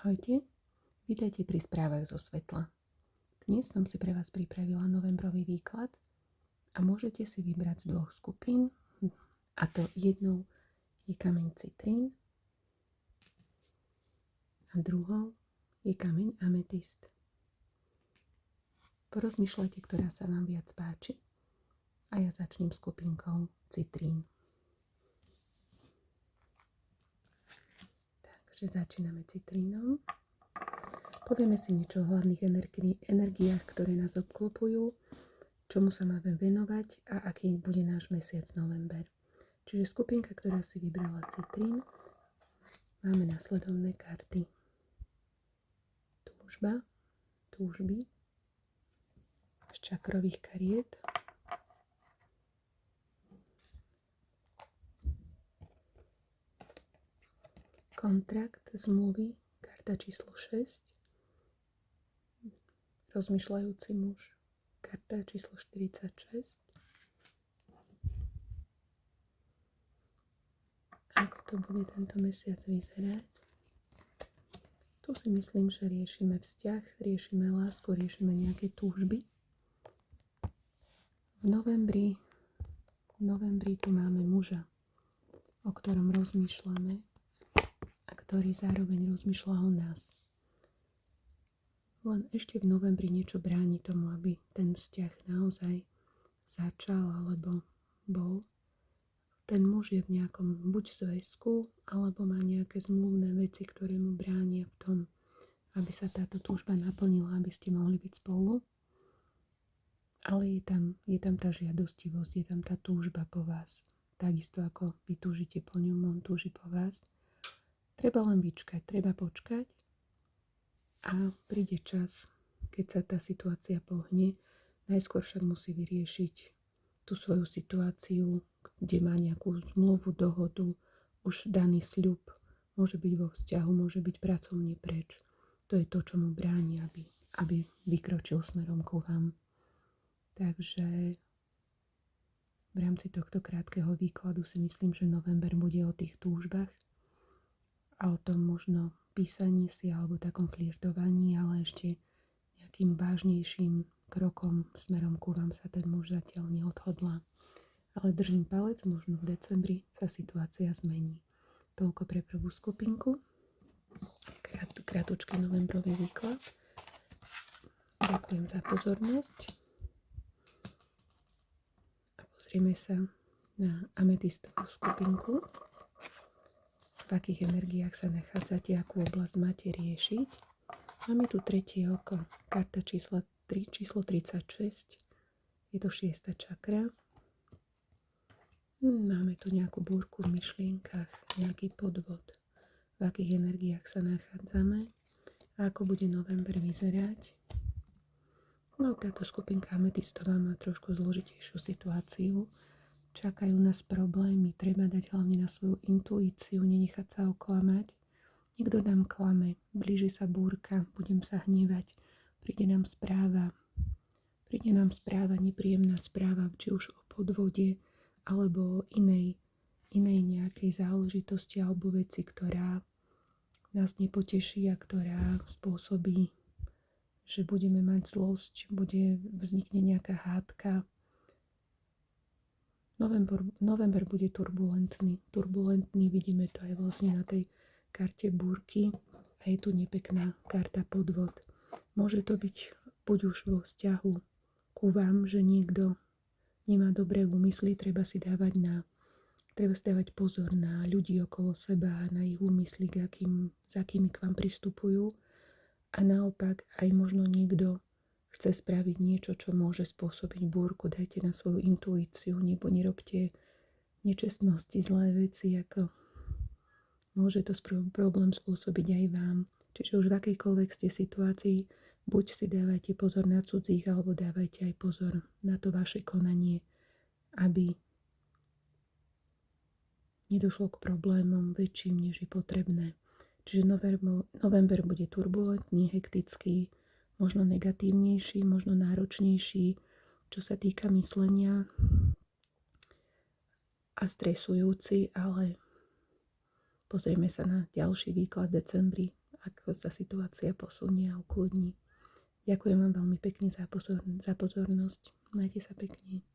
Ahojte, vítajte pri správach zo svetla. Dnes som si pre vás pripravila novembrový výklad a môžete si vybrať z dvoch skupín, a to jednou je kameň citrín a druhou je kameň ametist. Porozmýšľajte, ktorá sa vám viac páči a ja začnem skupinkou citrín. Takže začíname citrínom. Povieme si niečo o hlavných energiách, ktoré nás obklopujú, čomu sa máme venovať a aký bude náš mesiac november. Čiže skupinka, ktorá si vybrala citrín, máme následovné karty. Túžba, túžby, z čakrových kariet, kontrakt, zmluvy, karta číslo 6, rozmýšľajúci muž, karta číslo 46, ako to bude tento mesiac vyzerať. Tu si myslím, že riešime vzťah, riešime lásku, riešime nejaké túžby. V novembri tu máme muža, o ktorom rozmýšľame a ktorý zároveň rozmýšľa o nás. Len ešte v novembri niečo bráni tomu, aby ten vzťah naozaj začal alebo bol. Ten muž je v nejakom buď zväzku, alebo má nejaké zmluvné veci, ktoré mu bránia v tom, aby sa táto túžba naplnila, aby ste mohli byť spolu. Ale je tam tá žiadostivosť, je tam tá túžba po vás. Takisto ako vy túžite po ňom, on túži po vás. Treba len vyčkať, treba počkať a príde čas, keď sa tá situácia pohne. Najskôr však musí vyriešiť tú svoju situáciu, kde má nejakú zmluvu, dohodu, už daný sľub, môže byť vo vzťahu, môže byť pracovne preč. To je to, čo mu bráni, aby vykročil smerom ku vám. Takže v rámci tohto krátkeho výkladu si myslím, že november bude o tých túžbách a o tom možno písaní si alebo takom flirtovaní, ale ešte nejakým vážnejším krokom smerom ku vám sa ten muž zatiaľ neodhodlá. Ale držím palec, možno v decembri sa situácia zmení. Toľko pre prvú skupinku. Krátučký novembrový výklad. Ďakujem za pozornosť. A pozrieme sa na ametistovú skupinku. V akých energiách sa nachádzate, akú oblasť máte riešiť. Máme tu tretie oko. Karta číslo 36. Je to 6. čakra. Máme tu nejakú búrku v myšlienkach, nejaký podvod, v akých energiách sa nachádzame a ako bude november vyzerať. No, táto skupinka ametistová má trošku zložitejšiu situáciu. Čakajú nás problémy, treba dať hlavne na svoju intuíciu, nenechať sa oklamať. Niekto nám klame, blíži sa búrka, budem sa hnevať, príde nám správa, nepríjemná správa, či už o podvode, alebo inej nejakej záležitosti alebo veci, ktorá nás nepoteší a ktorá spôsobí, že budeme mať zlosť, vznikne nejaká hádka. November bude turbulentný, vidíme to aj vlastne na tej karte búrky a je tu nepekná karta podvod. Môže to byť buď už vo vzťahu ku vám, že niekto nemá dobré úmysly, treba si dávať pozor na ľudí okolo seba, na ich úmysly, s akými k vám pristupujú. A naopak aj možno niekto chce spraviť niečo, čo môže spôsobiť búrku. Dajte na svoju intuíciu, nebo nerobte nečestnosti, zlé veci, ako môže to problém spôsobiť aj vám. Čiže už v akejkoľvek ste situácii, buď si dávajte pozor na cudzích, alebo dávajte aj pozor na to vaše konanie, aby nedošlo k problémom väčším, než je potrebné. Čiže november bude turbulentný, hektický, možno negatívnejší, možno náročnejší, čo sa týka myslenia a stresujúci, ale pozrieme sa na ďalší výklad v decembri ako sa situácia posunie a ukludní. Ďakujem vám veľmi pekne za pozornosť. Majte sa pekne.